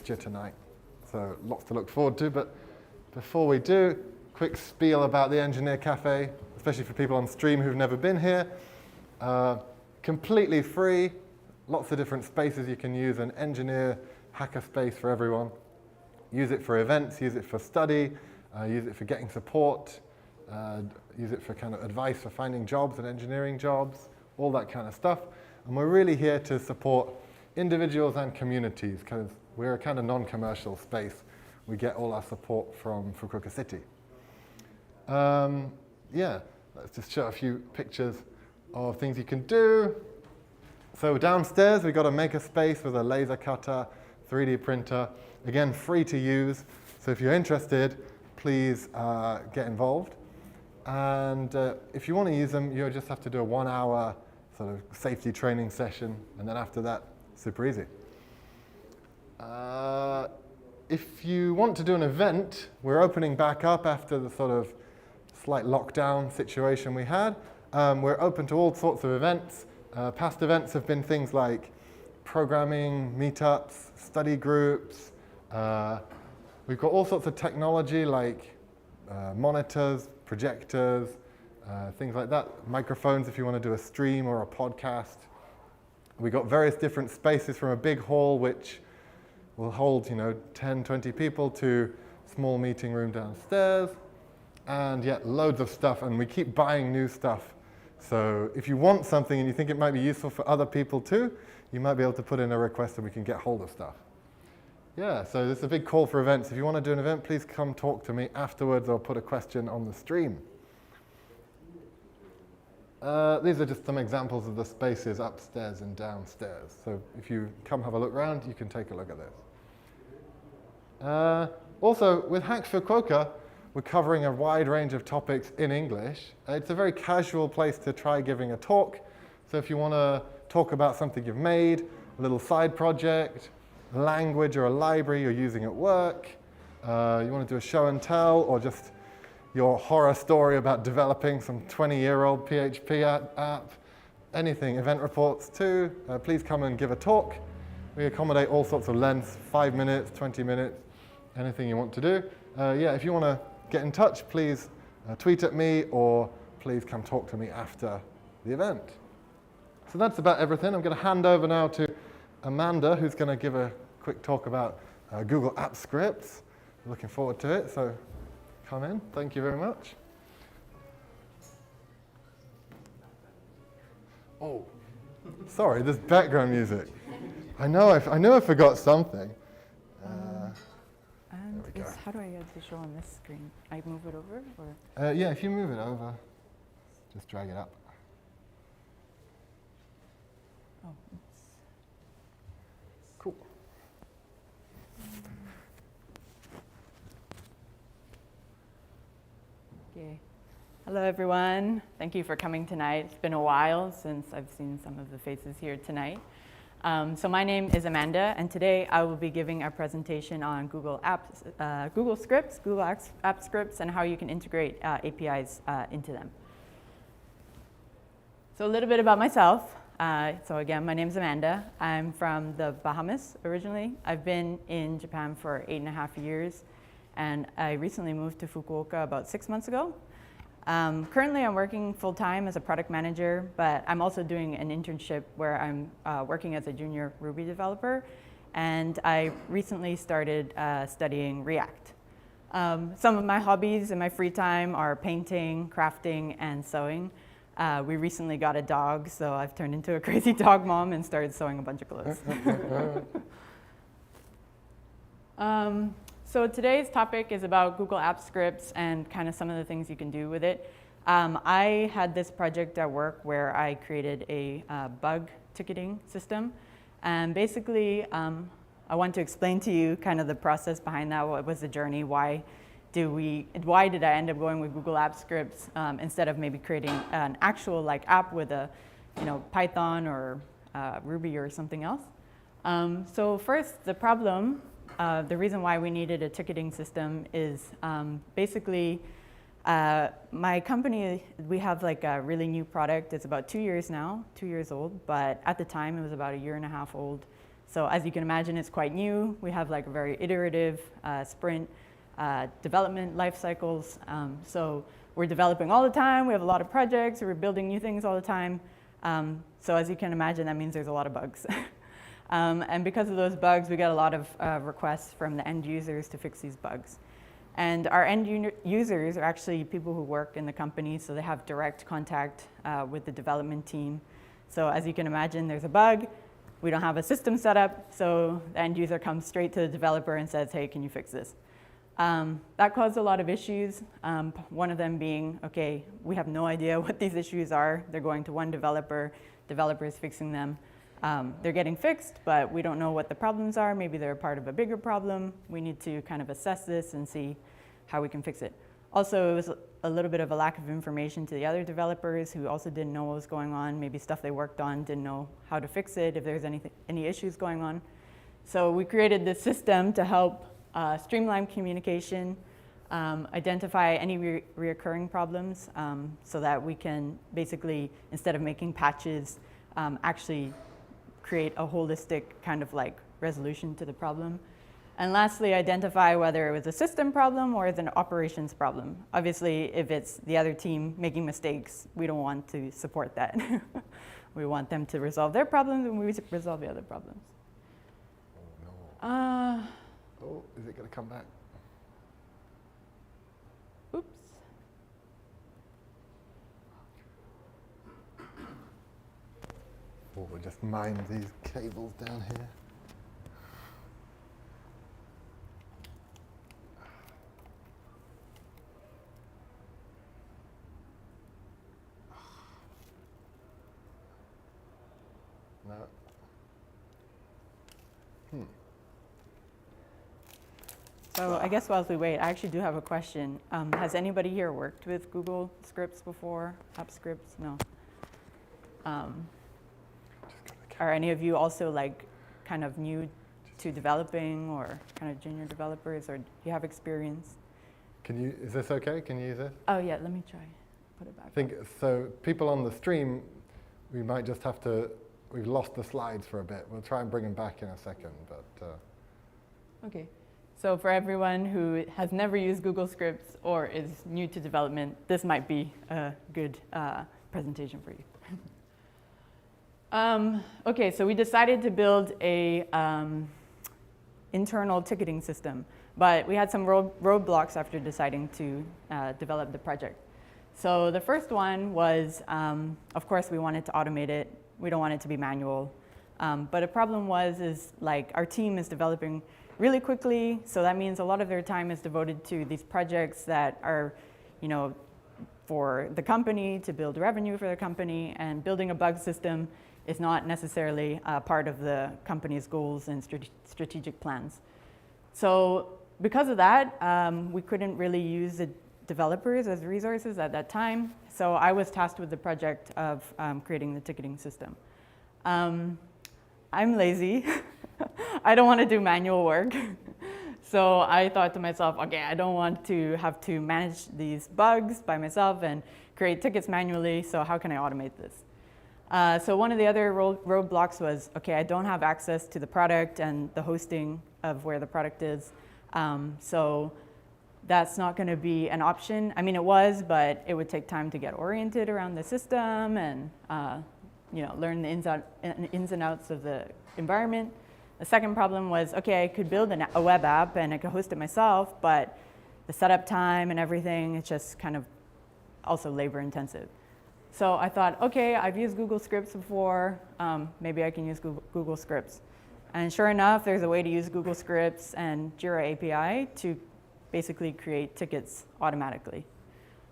lecture tonight, so lots to look forward to. But before we do, quick spiel about the Engineer Cafe, especially for people on stream who've never been here. Completely free, lots of different spaces you can use, an engineer hacker space for everyone. Use it for events, use it for study, use it for getting support, use it for kind of advice for finding jobs and engineering jobs, all that kind of stuff. And we're really here to support individuals and communities, because we're a kind of non-commercial space. We get all our support from Fukuoka City. Yeah, let's just show a few pictures of things you can do. So downstairs, we've got a maker space with a laser cutter, 3D printer. Again, free to use. So if you're interested, please get involved. And if you want to use them, you just have to do a 1-hour sort of safety training session. And then after that, super easy. If you want to do an event, we're opening back up after the sort of slight lockdown situation we had. We're open to all sorts of events. Past events have been things like programming, meetups, study groups. We've got all sorts of technology like monitors, projectors, things like that. Microphones if you want to do a stream or a podcast. We've got various different spaces, from a big hall which will hold 10, 20 people to small meeting room downstairs. And yet loads of stuff, and we keep buying new stuff. So if you want something and you think it might be useful for other people too, you might be able to put in a request and we can get hold of stuff. Yeah, so this is a big call for events. If you want to do an event, please come talk to me afterwards or put a question on the stream. These are just some examples of the spaces upstairs and downstairs. So if you come have a look around, you can take a look at this. Also, with Hack Fukuoka, we're covering a wide range of topics in English. It's a very casual place to try giving a talk. So if you want to talk about something you've made, a little side project, a language or a library you're using at work, you want to do a show and tell, or just your horror story about developing some 20-year-old PHP app, anything, event reports too, please come and give a talk. We accommodate all sorts of lengths, 5 minutes, 20 minutes, anything you want to do. Yeah, if you want to get in touch, please tweet at me, or please come talk to me after the event. So that's about everything. I'm going to hand over now to Amanda, who's going to give a quick talk about Google Apps Scripts. Looking forward to it, so come in. Thank you very much. Oh, sorry, there's background music. I know I forgot something. How do I get to show on this screen? I move it over, or? Yeah, if you move it over, just drag it up. Oh, oops. Cool. Okay. Hello, everyone. Thank you for coming tonight. It's been a while since I've seen some of the faces here tonight. So my name is Amanda, and today I will be giving a presentation on Google Apps, Google Scripts, Google App Scripts, and how you can integrate APIs into them. So a little bit about myself. So again, my name is Amanda. I'm from the Bahamas originally. I've been in Japan for 8.5 years, and I recently moved to Fukuoka about 6 months ago. Currently, I'm working full-time as a product manager, but I'm also doing an internship where I'm working as a junior Ruby developer, and I recently started studying React. Some of my hobbies in my free time are painting, crafting, and sewing. We recently got a dog, so I've turned into a crazy dog mom and started sewing a bunch of clothes. So today's topic is about Google Apps Scripts and kind of some of the things you can do with it. I had this project at work where I created a bug ticketing system. And basically, I want to explain to you kind of the process behind that. What was the journey? Why did I end up going with Google Apps Scripts instead of maybe creating an actual app with a Python or Ruby or something else? So first, the problem. The reason why we needed a ticketing system is basically my company, we have a really new product. It's about 2 years now, 2 years old, but at the time it was about 1.5 years old. So as you can imagine, it's quite new. We have like a very iterative sprint development life cycles. So we're developing all the time. We have a lot of projects. We're building new things all the time. So as you can imagine, that means there's a lot of bugs. And because of those bugs, we get a lot of requests from the end users to fix these bugs. And our end users are actually people who work in the company, so they have direct contact with the development team. So as you can imagine, there's a bug. We don't have a system set up, so the end user comes straight to the developer and says, hey, can you fix this? That caused a lot of issues. One of them being, okay, we have no idea what these issues are. They're going to one developer is fixing them. They're getting fixed, but we don't know what the problems are. Maybe they're part of a bigger problem. We need to kind of assess this and see how we can fix it. Also, it was a little bit of a lack of information to the other developers who also didn't know what was going on. Maybe stuff they worked on didn't know how to fix it, if there's any issues going on. So we created this system to help streamline communication, identify any reoccurring problems so that we can basically, instead of making patches, actually create a holistic kind of like resolution to the problem. And lastly, identify whether it was a system problem or it's an operations problem. Obviously, if it's the other team making mistakes, we don't want to support that. We want them to resolve their problems and we resolve the other problems. Oh, no. Oh, is it going to come back? Oops. Oh, we'll just mind these cables down here. No. So I guess while we wait, I actually do have a question. Has anybody here worked with Google Scripts before? App Scripts? No. Are any of you also like kind of new to developing or kind of junior developers, or do you have experience? Is this okay? Can you use it? Oh yeah, let me try. Put it back. I think so. People on the stream, we might just have to. We've lost the slides for a bit. We'll try and bring them back in a second, but. Okay. So for everyone who has never used Google Scripts or is new to development, this might be a good presentation for you. Okay, so we decided to build a internal ticketing system, but we had some roadblocks after deciding to develop the project. So the first one was, of course, we wanted to automate it. We don't want it to be manual. But a problem is like our team is developing really quickly, so that means a lot of their time is devoted to these projects that are, for the company, to build revenue for the company, and building a bug system is not necessarily part of the company's goals and strategic plans. So because of that, we couldn't really use the developers as resources at that time, so I was tasked with the project of creating the ticketing system. I'm lazy. I don't want to do manual work. So I thought to myself, okay, I don't want to have to manage these bugs by myself and create tickets manually, so how can I automate this? So one of the other roadblocks was, okay, I don't have access to the product and the hosting of where the product is. So that's not going to be an option. I mean, it was, but it would take time to get oriented around the system and learn the ins and outs of the environment. The second problem was, okay, I could build a web app and I could host it myself, but the setup time and everything, it's just kind of also labor intensive. So I thought, okay, I've used Google Scripts before, maybe I can use Google Scripts. And sure enough, there's a way to use Google Scripts and Jira API to basically create tickets automatically.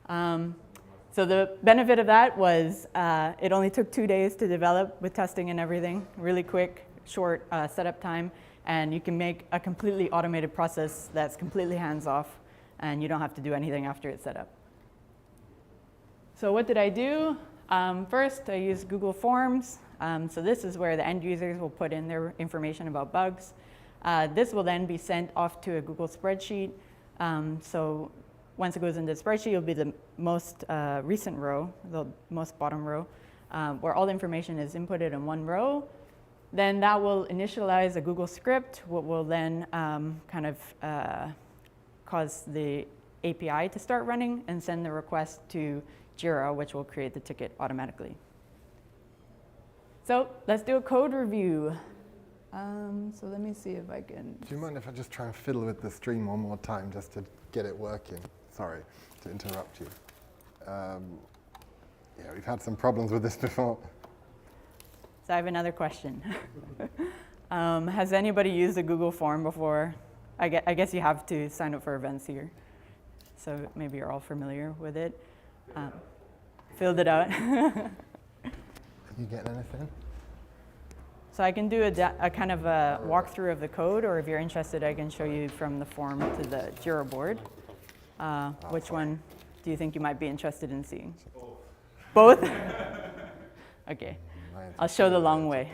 So the benefit of that was it only took 2 days to develop with testing and everything, really quick, short setup time, and you can make a completely automated process that's completely hands-off, and you don't have to do anything after it's set up. So what did I do? First, I used Google Forms. So this is where the end users will put in their information about bugs. This will then be sent off to a Google spreadsheet. So once it goes into the spreadsheet, it'll be the most recent row, the most bottom row, where all the information is inputted in one row. then that will initialize a Google script, what will then cause the API to start running and send the request to Jira, which will create the ticket automatically. So let's do a code review. So let me see if I can. Do you mind if I just try and fiddle with the stream one more time just to get it working? Sorry to interrupt you. Yeah, we've had some problems with this before. So I have another question. Has anybody used a Google form before? I guess you have to sign up for events here. So maybe you're all familiar with it. Filled it out. You getting anything? So I can do a kind of a walkthrough of the code, or if you're interested, I can show you from the form to the Jira board. Which one do you think you might be interested in seeing? Both? Okay, I'll show the long way.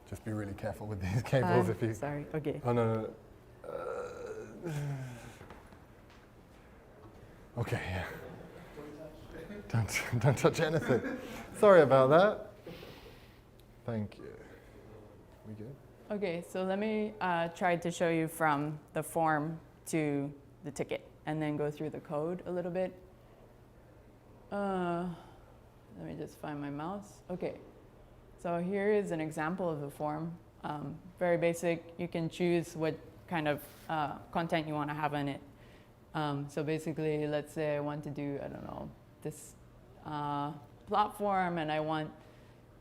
Just be really careful with these cables if you... Sorry, okay. Oh, no. Okay, yeah. Don't touch anything. Sorry about that. Thank you. We good? Okay, so let me try to show you from the form to the ticket and then go through the code a little bit. Let me just find my mouse. Okay, so here is an example of the form. Very basic. You can choose what kind of content you want to have in it. So basically, let's say I want to do, I don't know, this platform, and I want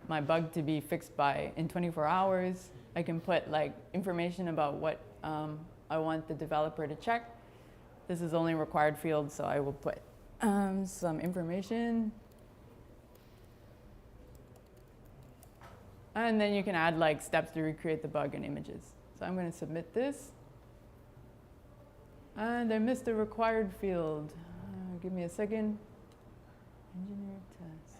my bug to be fixed in 24 hours. I can put like information about what I want the developer to check. This is only required field, so I will put some information. And then you can add like steps to recreate the bug and images. So I'm going to submit this. And I missed the required field. Give me a second. Engineer test.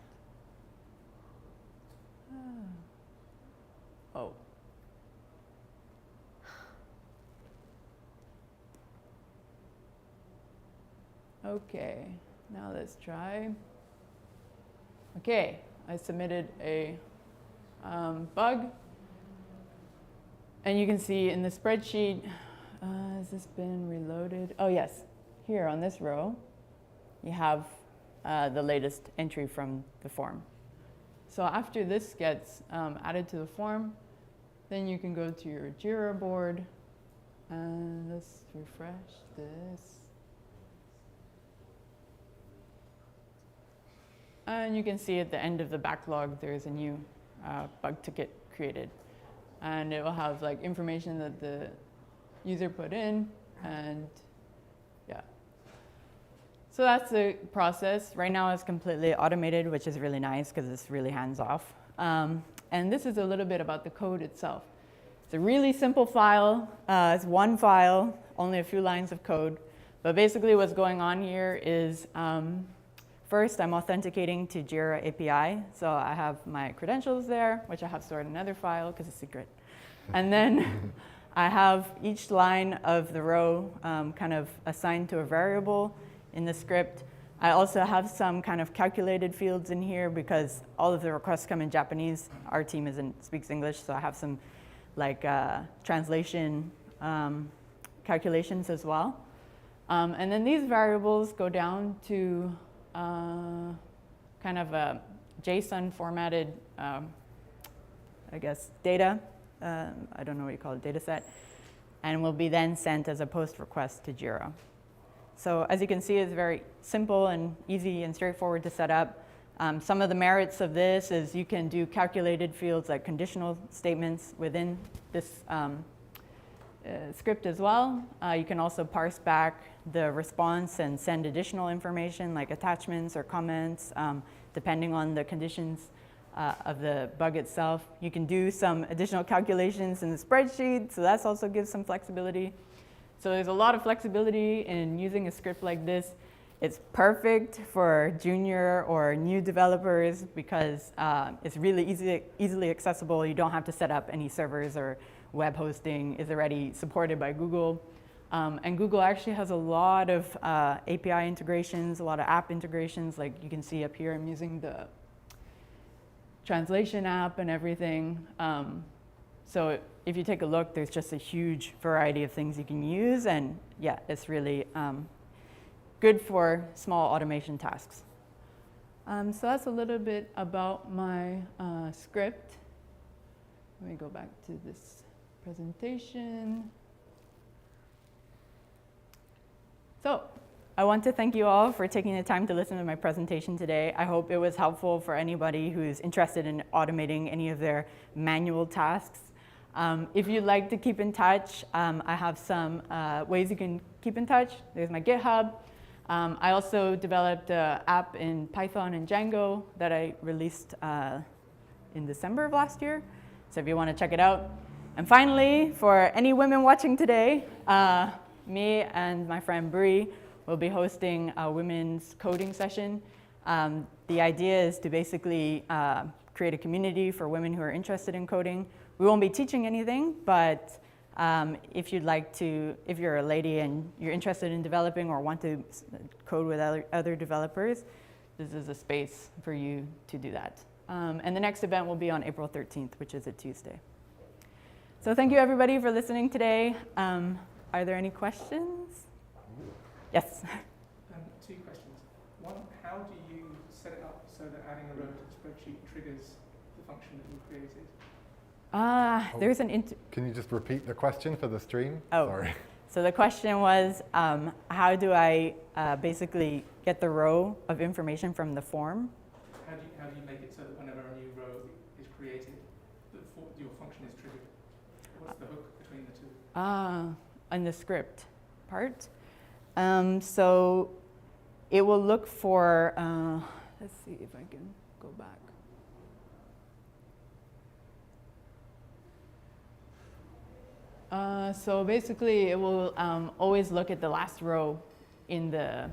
Oh. Okay, now let's try. Okay, I submitted a bug. And you can see in the spreadsheet, has this been reloaded? Oh yes, here on this row, you have the latest entry from the form. So after this gets added to the form, then you can go to your Jira board, and let's refresh this. And you can see at the end of the backlog, there's a new bug ticket created. And it will have like information that the user put in, and yeah. So that's the process. Right now it's completely automated, which is really nice because it's really hands-off. And this is a little bit about the code itself. It's a really simple file. It's one file, only a few lines of code. But basically what's going on here is first, I'm authenticating to Jira API. So I have my credentials there, which I have stored in another file because it's secret. And then I have each line of the row kind of assigned to a variable in the script. I also have some kind of calculated fields in here because all of the requests come in Japanese. Our team speaks English, so I have some like translation calculations as well. And then these variables go down to kind of a JSON formatted, I guess, data. I don't know what you call it, data set, and will be then sent as a post request to Jira. So as you can see, it's very simple and easy and straightforward to set up. Some of the merits of this is you can do calculated fields like conditional statements within this script as well. You can also parse back the response and send additional information like attachments or comments depending on the conditions of the bug itself. You can do some additional calculations in the spreadsheet, so that also gives some flexibility. So there's a lot of flexibility in using a script like this. It's perfect for junior or new developers because it's really easily accessible. You don't have to set up any servers or web hosting. It's already supported by Google. And Google actually has a lot of API integrations, a lot of app integrations. Like you can see up here, I'm using the translation app and everything. So if you take a look, there's just a huge variety of things you can use. And yeah, it's really good for small automation tasks. So that's a little bit about my script. Let me go back to this presentation. So I want to thank you all for taking the time to listen to my presentation today. I hope it was helpful for anybody who's interested in automating any of their manual tasks. If you'd like to keep in touch, I have some ways you can keep in touch. There's my GitHub. I also developed an app in Python and Django that I released in December of last year. So if you want to check it out. And finally, for any women watching today, me and my friend Bree will be hosting a women's coding session. The idea is to basically create a community for women who are interested in coding. We won't be teaching anything, but if you'd like to, if you're a lady and you're interested in developing or want to code with other developers, this is a space for you to do that. And the next event will be on April 13th, which is a Tuesday. So thank you everybody for listening today. Are there any questions? Yes. 2 questions. One, how do you set it up so that adding a row to the spreadsheet triggers the function that you created? There's an Can you just repeat the question for the stream? Oh. Sorry. So the question was, how do I basically get the row of information from the form? How do you make it so that whenever a new row is created, your function is triggered? What's the hook between the two? On the script part. So it will look for, let's see if I can go back. So basically, it will always look at the last row in the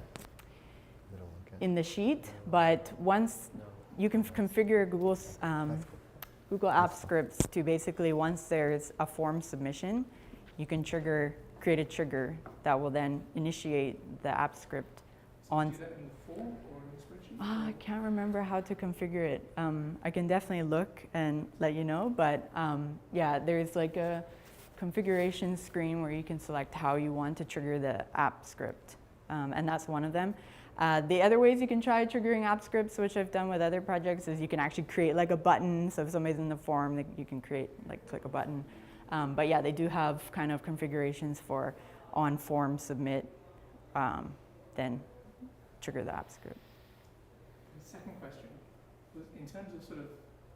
sheet. But once you can configure Google's Google Apps scripts to basically, once there's a form submission, you can create a trigger that will then initiate the app script on. Do you do that in the form or in the spreadsheet? I can't remember how to configure it. I can definitely look and let you know. But yeah, there's like a configuration screen where you can select how you want to trigger the app script. And that's one of them. The other ways you can try triggering app scripts, which I've done with other projects, is you can actually create like a button. So if somebody's in the form, you can create, like, click a button. But yeah, they do have kind of configurations for on form submit, then trigger the app script. The second question was, in terms of sort of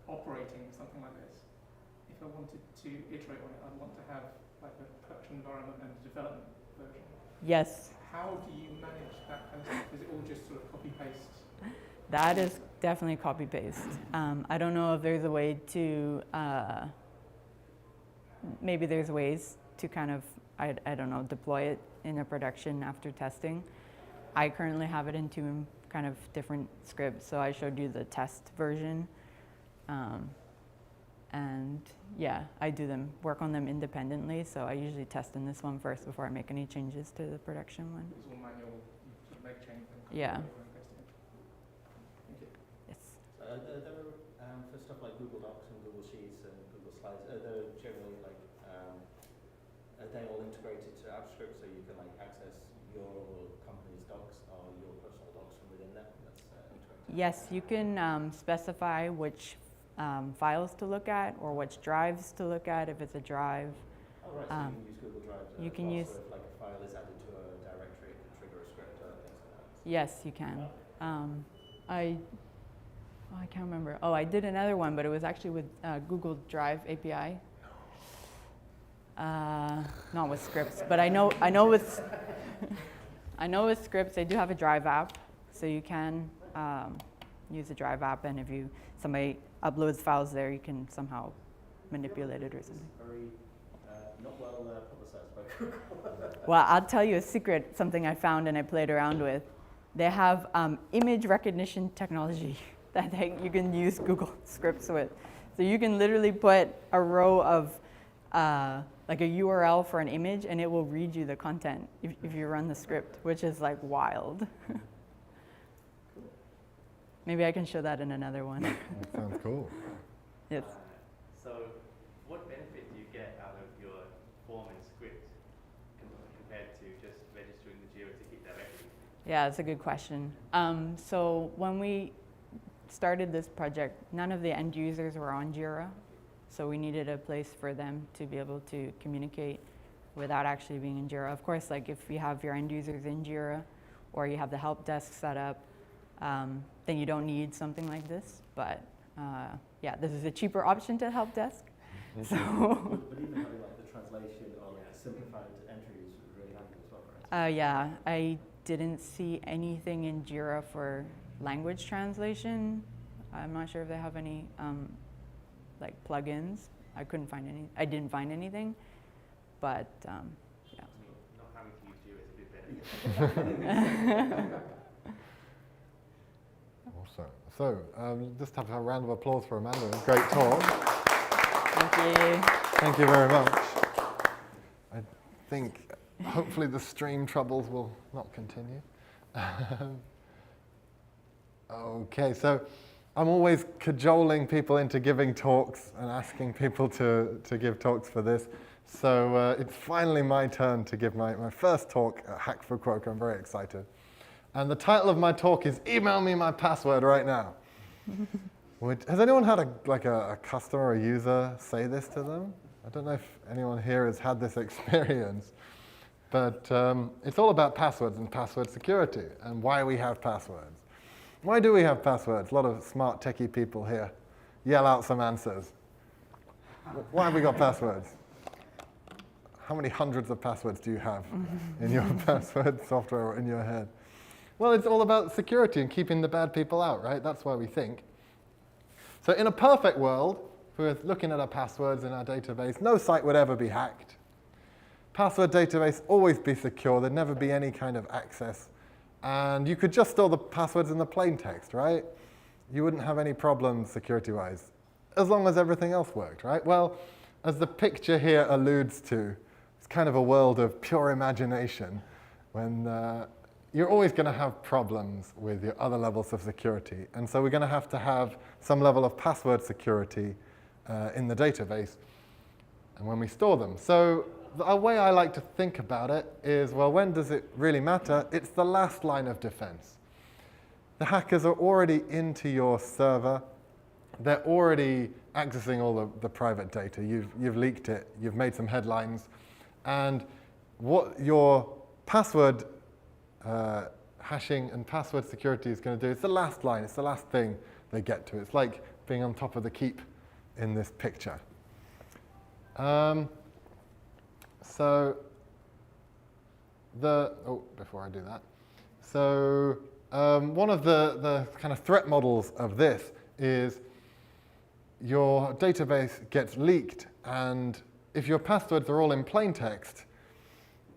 operating something like this, if I wanted to iterate on it, I'd want to have like a production environment and a development version. Yes. How do you manage that kind of stuff? Is it all just sort of copy-paste? That is definitely copy-paste. I don't know if there's a way to, maybe there's ways to kind of, I don't know, deploy it in a production after testing. I currently have it in 2 kind of different scripts, so I showed you the test version. And yeah, I do work on them independently, so I usually test in this one first before I make any changes to the production one. It's all manual, you sort of make changes and copy Yeah. over and paste it. Thank you. Yes. For stuff like Google Docs and Google Sheets and Google Slides, are they generally like, are they all integrated to AppScript so you can like access your company's docs or your personal docs from within them? That's integrated. Yes, you can specify which files to look at or which drives to look at if it's a drive. Oh, right, so you can use Google Drive. You can use. So if like a file is added to a directory, it can trigger a script or things like that. Yes, you can. I can't remember. Oh, I did another one, but it was actually with Google Drive API. Not with scripts, but I know with I know with scripts they do have a Drive app, so you can use a Drive app, and if somebody uploads files there, you can somehow manipulate it or something. Very not well publicized by Well, I'll tell you a secret, something I found and I played around with. They have image recognition technology that you can use Google Scripts with. So you can literally put a row of like a URL for an image and it will read you the content if you run the script, which is like wild. Maybe I can show that in another one. That sounds cool. Yes. So what benefit do you get out of your form and script compared to just registering the Jira ticket directly? Yeah, that's a good question. So when we started this project, none of the end users were on Jira. So we needed a place for them to be able to communicate without actually being in Jira. Of course, like if you have your end users in Jira or you have the help desk set up, then you don't need something like this. But yeah, this is a cheaper option to help desk. So. But even having like the translation or like the simplified entries is really handy as well, right? Yeah, I didn't see anything in Jira for language translation. I'm not sure if they have any like plugins. I couldn't find any. I didn't find anything, but yeah. I mean, not having to use Jira is a bit better. Awesome. So just have a round of applause for Amanda. Great talk. Thank you. Thank you very much. I think hopefully the stream troubles will not continue. Okay, so I'm always cajoling people into giving talks and asking people to give talks for this. So it's finally my turn to give my first talk at Hack Fukuoka. I'm very excited. And the title of my talk is Email Me My Password Right Now. Has anyone had a customer or a user say this to them? I don't know if anyone here has had this experience, but it's all about passwords and password security and why we have passwords. Why do we have passwords? A lot of smart techie people here. Yell out some answers. Why have we got passwords? How many hundreds of passwords do you have in your password software or in your head? Well, it's all about security and keeping the bad people out, right? That's why we think. So in a perfect world, if we were looking at our passwords in our database, no site would ever be hacked. Password database always be secure. There'd never be any kind of access. And you could just store the passwords in the plain text, right? You wouldn't have any problems security-wise, as long as everything else worked, right? Well, as the picture here alludes to, it's kind of a world of pure imagination when you're always going to have problems with your other levels of security. And so we're going to have some level of password security in the database and when we store them. So the way I like to think about it is, well, when does it really matter? It's the last line of defense. The hackers are already into your server. They're already accessing all the private data. You've leaked it. You've made some headlines. And what your password hashing and password security is going to do, it's the last line. It's the last thing they get to. It's like being on top of the keep in this picture. Before I do that. So one of the kind of threat models of this is your database gets leaked, and if your passwords are all in plain text,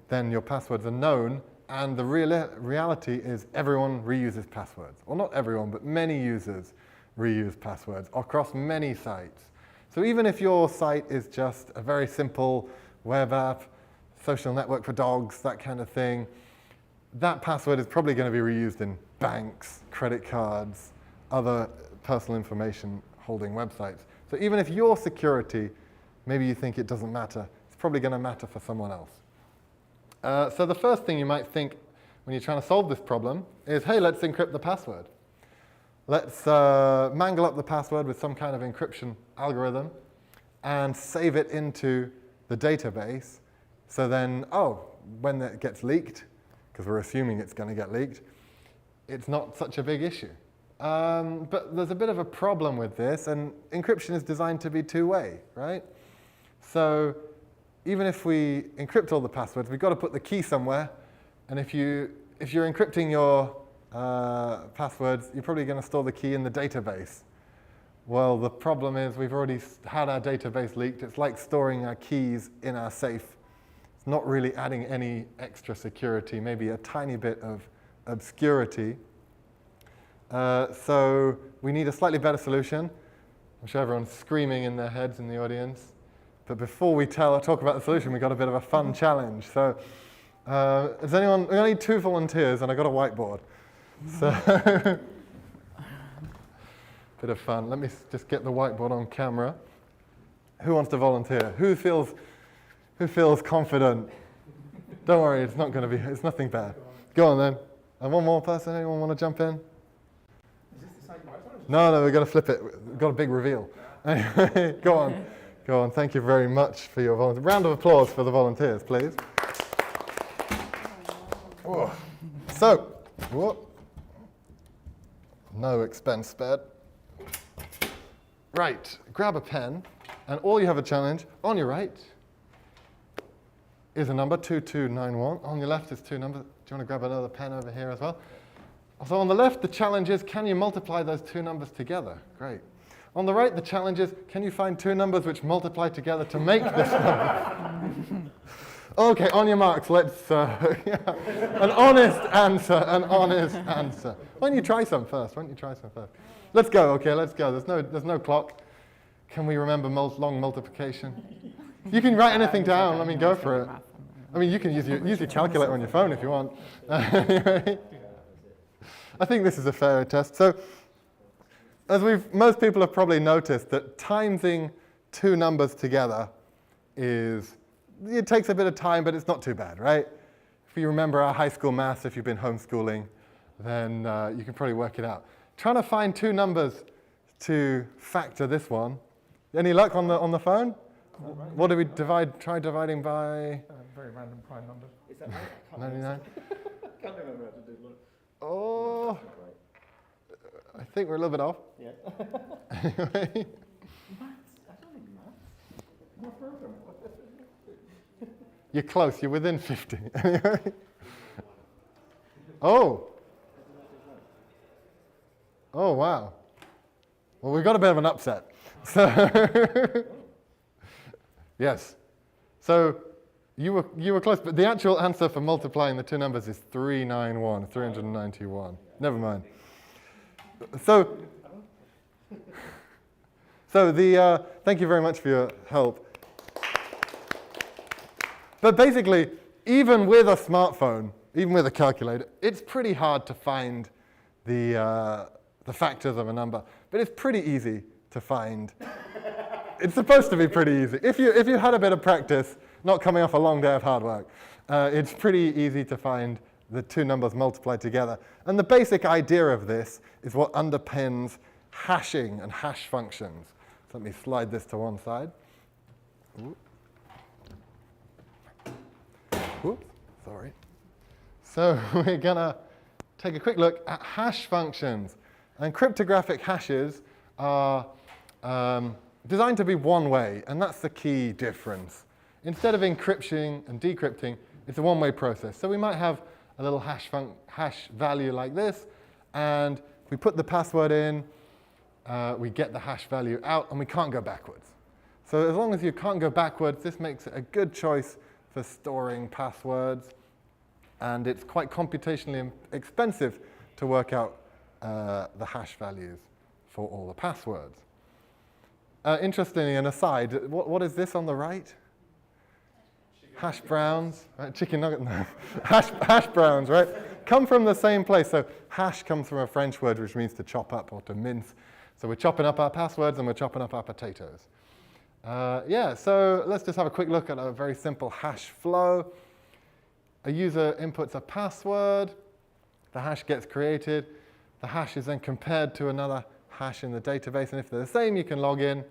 then your passwords are known, and the reality is everyone reuses passwords. Well, not everyone, but many users reuse passwords across many sites. So even if your site is just a very simple web app, social network for dogs, that kind of thing, that password is probably going to be reused in banks, credit cards, other personal information holding websites. So even if your security, maybe you think it doesn't matter, it's probably going to matter for someone else. So the first thing you might think when you're trying to solve this problem is, hey, let's encrypt the password. Let's mangle up the password with some kind of encryption algorithm and save it into the database. So then, when it gets leaked, because we're assuming it's going to get leaked, it's not such a big issue. But there's a bit of a problem with this, and encryption is designed to be two-way, right? So even if we encrypt all the passwords, we've got to put the key somewhere. And if you're encrypting your passwords, you're probably going to store the key in the database. Well, the problem is we've already had our database leaked. It's like storing our keys in our safe. It's not really adding any extra security, maybe a tiny bit of obscurity. So we need a slightly better solution. I'm sure everyone's screaming in their heads in the audience. But before we talk about the solution, we've got a bit of a fun challenge. So does anyone, we only need 2 volunteers, and I got a whiteboard. So bit of fun. Let me just get the whiteboard on camera. Who wants to volunteer? Who feels confident? Don't worry, it's not going to be, it's nothing bad. Go on then. And one more person, anyone want to jump in? Is this the same microphone? No, we've got to flip it. We've got a big reveal. Anyway, go on. Go on. Thank you very much for your volunteer. Round of applause for the volunteers, please. Oh. So, whoop. No expense spared. Right, grab a pen, and all you have a challenge. On your right is a number, 2291. On your left is 2 numbers. Do you want to grab another pen over here as well? So on the left, the challenge is, can you multiply those 2 numbers together? Great. On the right, the challenge is, can you find 2 numbers which multiply together to make this number? Okay, on your marks, let's, an honest answer. Why don't you try some first? Let's go, okay, let's go. There's no clock. Can we remember long multiplication? You can write anything down, I mean, go for it. I mean, you can use your calculator on your phone if you want. Anyway, I think this is a fair test. So, as most people have probably noticed, that timesing 2 numbers together it takes a bit of time, but it's not too bad, right? If you remember our high school maths, if you've been homeschooling, then you can probably work it out. Trying to find 2 numbers to factor this one. Any luck on the phone? What do we try dividing by? Very random prime number. Is that right? 99? I can't remember how to do it. Oh, I think we're a little bit off. Yeah. Anyway. Maths? I don't think maths. More program. You're close, you're within 50. Anyway. Oh, wow. Well, we've got a bit of an upset. So yes. So you were close, but the actual answer for multiplying the 2 numbers is 391, 391. Never mind. So thank you very much for your help. But basically, even with a smartphone, even with a calculator, it's pretty hard to find the factors of a number. But it's pretty easy to find. It's supposed to be pretty easy. If you had a bit of practice, not coming off a long day of hard work, it's pretty easy to find the 2 numbers multiplied together. And the basic idea of this is what underpins hashing and hash functions. So let me slide this to one side. Whoops, sorry. So we're going to take a quick look at hash functions. And cryptographic hashes are designed to be one way, and that's the key difference. Instead of encrypting and decrypting, it's a one-way process. So we might have a little hash value like this, and we put the password in, we get the hash value out, and we can't go backwards. So as long as you can't go backwards, this makes it a good choice for storing passwords, and it's quite computationally expensive to work out the hash values for all the passwords. Interestingly, an aside, what is this on the right? Hash browns, right? Chicken nugget, no. hash browns, right? Come from the same place. So hash comes from a French word which means to chop up or to mince. So we're chopping up our passwords and we're chopping up our potatoes. So let's just have a quick look at a very simple hash flow. A user inputs a password, the hash gets created, the hash is then compared to another hash in the database, and if they're the same, you can log in.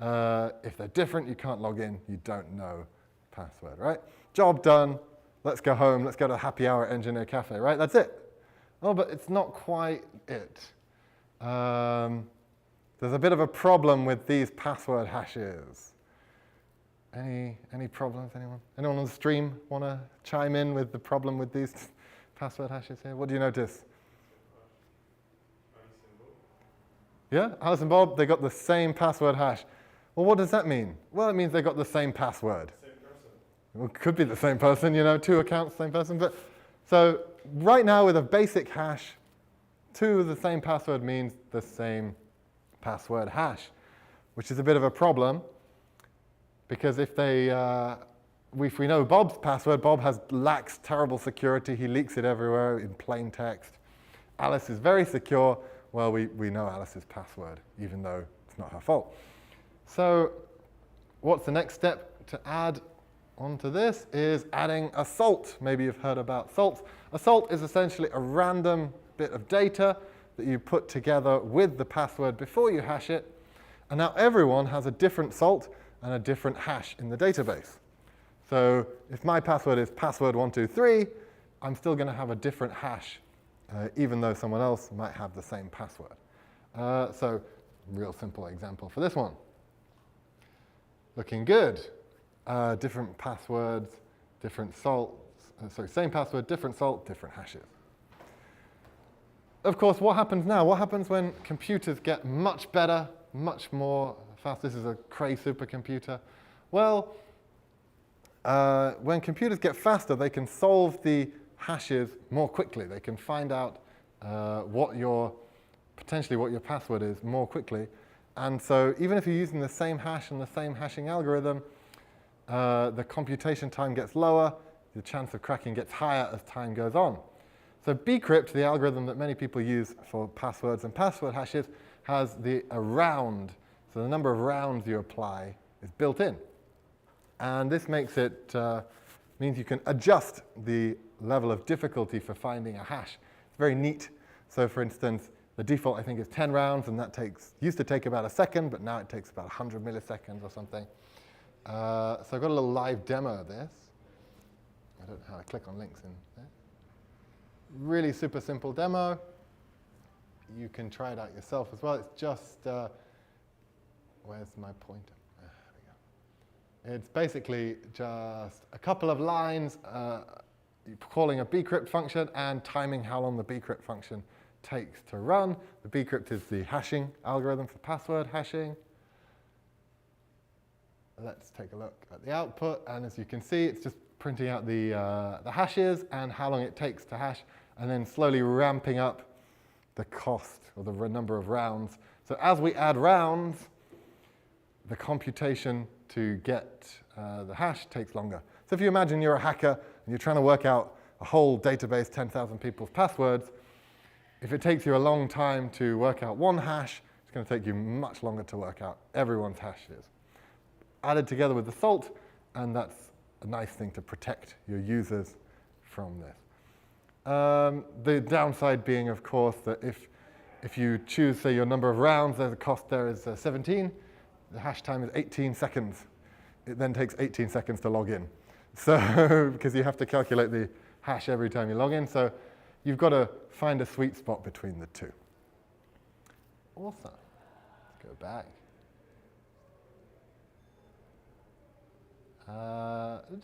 If they're different, you can't log in, you don't know password, right? Job done, let's go home, let's go to happy hour at Engineer Cafe, right? That's it. Oh, but it's not quite it. There's a bit of a problem with these password hashes. Any problems, anyone? Anyone on the stream want to chime in with the problem with these password hashes here? What do you notice? Yeah, Alice and Bob, they got the same password hash. Well, what does that mean? Well, it means they got the same password. Well, it could be the same person, you know, 2 accounts, same person. But so right now with a basic hash, 2 of the same password means the same password hash, which is a bit of a problem because if we know Bob's password, Bob lacks terrible security. He leaks it everywhere in plain text. Alice is very secure. Well, we know Alice's password, even though it's not her fault. So what's the next step to add onto this is adding a salt. Maybe you've heard about salts. A salt is essentially a random bit of data that you put together with the password before you hash it. And now everyone has a different salt and a different hash in the database. So if my password is password123, I'm still going to have a different hash, even though someone else might have the same password. So real simple example for this one. Looking good. Different passwords, different salts. Same password, different salt, different hashes. Of course, what happens now? What happens when computers get much better, much more fast? This is a Cray supercomputer. Well, when computers get faster, they can solve the hashes more quickly. They can find out potentially what your password is more quickly. And so even if you're using the same hash and the same hashing algorithm, the computation time gets lower, the chance of cracking gets higher as time goes on. So bcrypt, the algorithm that many people use for passwords and password hashes, has a round. So the number of rounds you apply is built in. And this makes it, means you can adjust the level of difficulty for finding a hash. It's very neat. So for instance, the default, I think, is 10 rounds, and that used to take about a second, but now it takes about 100 milliseconds or something. So I've got a little live demo of this. I don't know how to click on links in there. Really super simple demo. You can try it out yourself as well. It's just, where's my pointer? There we go. It's basically just a couple of lines calling a bcrypt function and timing how long the bcrypt function takes to run. The bcrypt is the hashing algorithm for password hashing. Let's take a look at the output, and as you can see, it's just printing out the hashes and how long it takes to hash, and then slowly ramping up the cost or the number of rounds. So as we add rounds, the computation to get the hash takes longer. So if you imagine you're a hacker and you're trying to work out a whole database, 10,000 people's passwords, if it takes you a long time to work out one hash, it's going to take you much longer to work out everyone's hashes. Added together with the salt, and that's a nice thing to protect your users from this. The downside being, of course, that if you choose, say, your number of rounds, the cost there is 17. The hash time is 18 seconds. It then takes 18 seconds to log in. So, because you have to calculate the hash every time you log in. So you've got to find a sweet spot between the two. Awesome. Let's go back.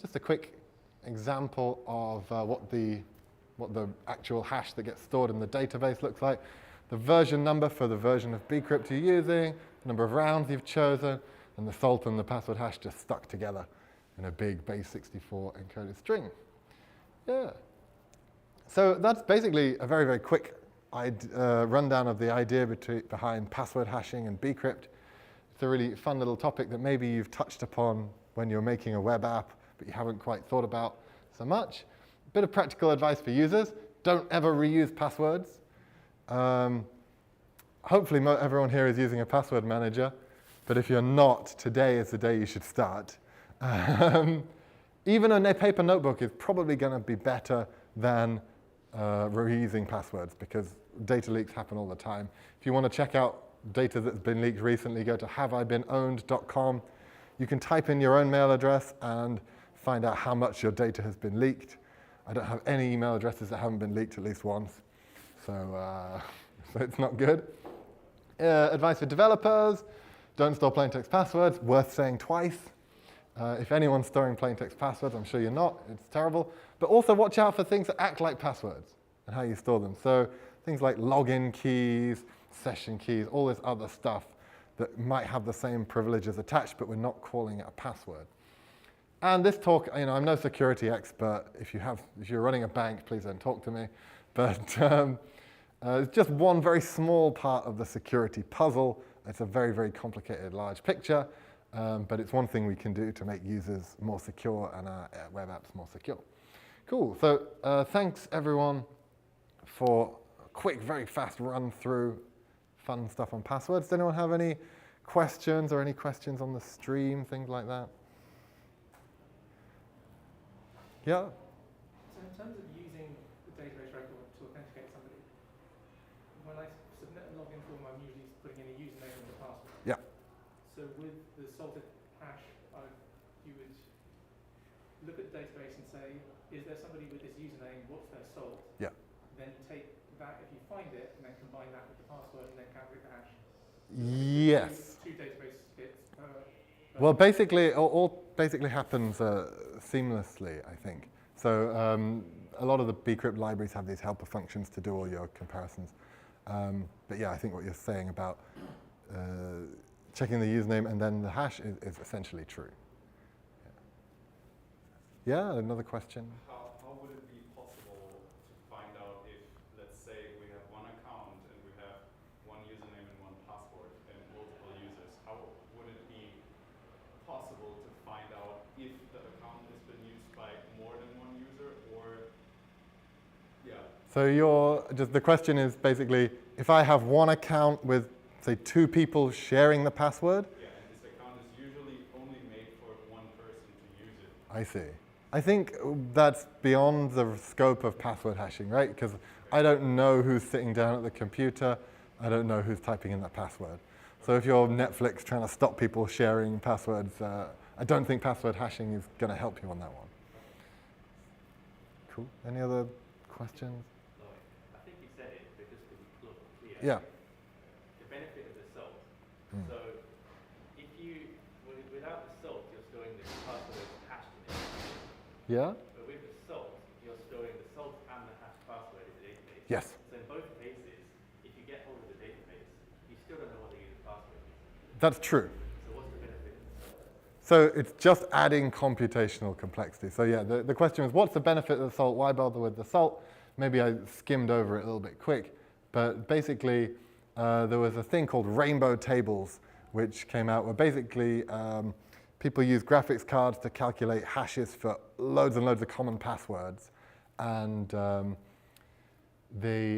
Just a quick example of what the actual hash that gets stored in the database looks like. The version number for the version of bcrypt you're using, the number of rounds you've chosen, and the salt and the password hash just stuck together in a big base64 encoded string. Yeah. So that's basically a very, very quick rundown of the idea behind password hashing and bcrypt. It's a really fun little topic that maybe you've touched upon when you're making a web app, but you haven't quite thought about so much. A bit of practical advice for users: don't ever reuse passwords. Hopefully everyone here is using a password manager, but if you're not, today is the day you should start. Even a paper notebook is probably going to be better than reusing passwords, because data leaks happen all the time. If you want to check out data that's been leaked recently, go to haveibeenowned.com. You can type in your own mail address and find out how much your data has been leaked. I don't have any email addresses that haven't been leaked at least once, so it's not good. Advice for developers: don't store plaintext passwords. Worth saying twice. If anyone's storing plaintext passwords, I'm sure you're not. It's terrible. But also watch out for things that act like passwords and how you store them. So things like login keys, session keys, all this other stuff that might have the same privileges attached, but we're not calling it a password. And this talk, I'm no security expert. If you're running a bank, please don't talk to me. But it's just one very small part of the security puzzle. It's a very, very complicated, large picture. But it's one thing we can do to make users more secure and our web apps more secure. Cool. So thanks, everyone, for a quick, very fast run through fun stuff on passwords. Does anyone have any questions or any questions on the stream, things like that? Yeah? So in terms of using the database record to authenticate somebody, when I submit a login form, I'm usually putting in a username and a password. Yeah. So with the salted hash, you would look at the database and say, is there somebody with this username, what's their salt? Yeah. Then take that, if you find it, and then combine that with the password and then calculate the hash. Yes. Two database hits per. Well, basically, it all basically happens seamlessly, I think. So a lot of the bcrypt libraries have these helper functions to do all your comparisons. But yeah, I think what you're saying about checking the username and then the hash is essentially true. Yeah, another question? How would it be possible to find out if, let's say, we have one account and we have one username and one password and multiple users? How would it be possible to find out if the account has been used by more than one user or, yeah. So the question is basically, if I have one account with, say, 2 people sharing the password? Yeah, and this account is usually only made for one person to use it. I see. I think that's beyond the scope of password hashing, right? Because I don't know who's sitting down at the computer. I don't know who's typing in that password. So if you're Netflix trying to stop people sharing passwords, I don't think password hashing is going to help you on that one. Cool. Any other questions? I think you said it, but just to be clear. Yeah. The benefit of the salt. Mm. So if without the salt, you're storing the password hashed in it. Yeah? But with the salt, you're storing the salt and the hash password in the database. Yes. So in both cases, if you get hold of the database, you still don't know what the user password is. That's true. So what's the benefit of the salt? So it's just adding computational complexity. So yeah, the question was, what's the benefit of the salt? Why bother with the salt? Maybe I skimmed over it a little bit quick. But basically, there was a thing called rainbow tables, which came out where basically people use graphics cards to calculate hashes for loads and loads of common passwords. And the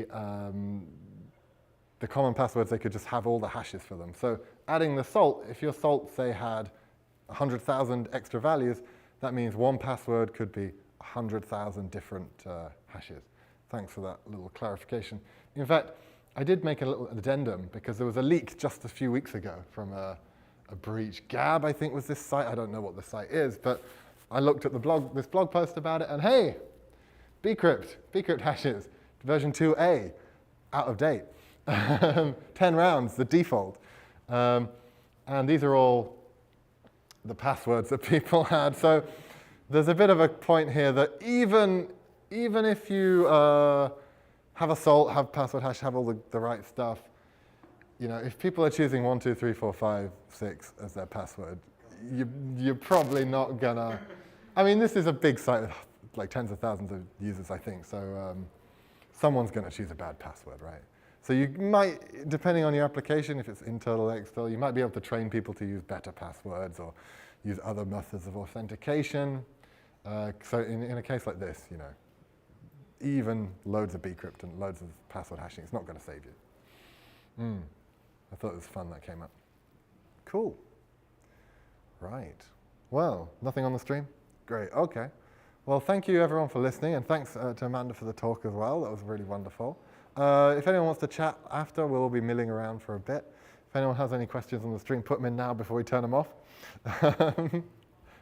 common passwords, they could just have all the hashes for them. So adding the salt, if your salt, say, had 100,000 extra values, that means one password could be 100,000 different hashes. Thanks for that little clarification. In fact, I did make a little addendum because there was a leak just a few weeks ago from a breach. Gab, I think, was this site. I don't know what the site is, but I looked at this blog post about it, and hey, bcrypt hashes, version 2a, out of date. 10 rounds, the default. And these are all the passwords that people had. So there's a bit of a point here that even if you have a salt, have password hash, have all the right stuff, if people are choosing 1, 2, 3, 4, 5, 6 as their password, you're probably not gonna. I mean, this is a big site with like tens of thousands of users, I think. So someone's gonna choose a bad password, right? So you might, depending on your application, if it's internal or external, you might be able to train people to use better passwords or use other methods of authentication. So in a case like this, even loads of bcrypt and loads of password hashing, it's not going to save you. I thought it was fun that came up. Cool. Right. Well, nothing on the stream? Great. Okay. Well, thank you everyone for listening, and thanks to Amanda for the talk as well. That was really wonderful. If anyone wants to chat after, we'll be milling around for a bit. If anyone has any questions on the stream, put them in now before we turn them off.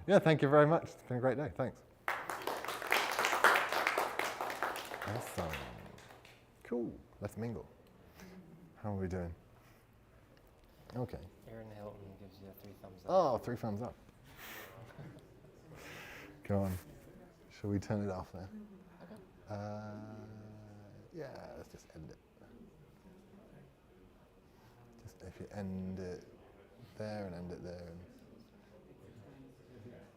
Yeah, thank you very much. It's been a great day. Thanks. Awesome. Cool. Let's mingle. How are we doing? Okay. Aaron Hilton gives you 3 thumbs up. Oh, 3 thumbs up. Go on. Shall we turn it off then? Okay. Yeah, let's just end it. Just if you end it there and end it there. And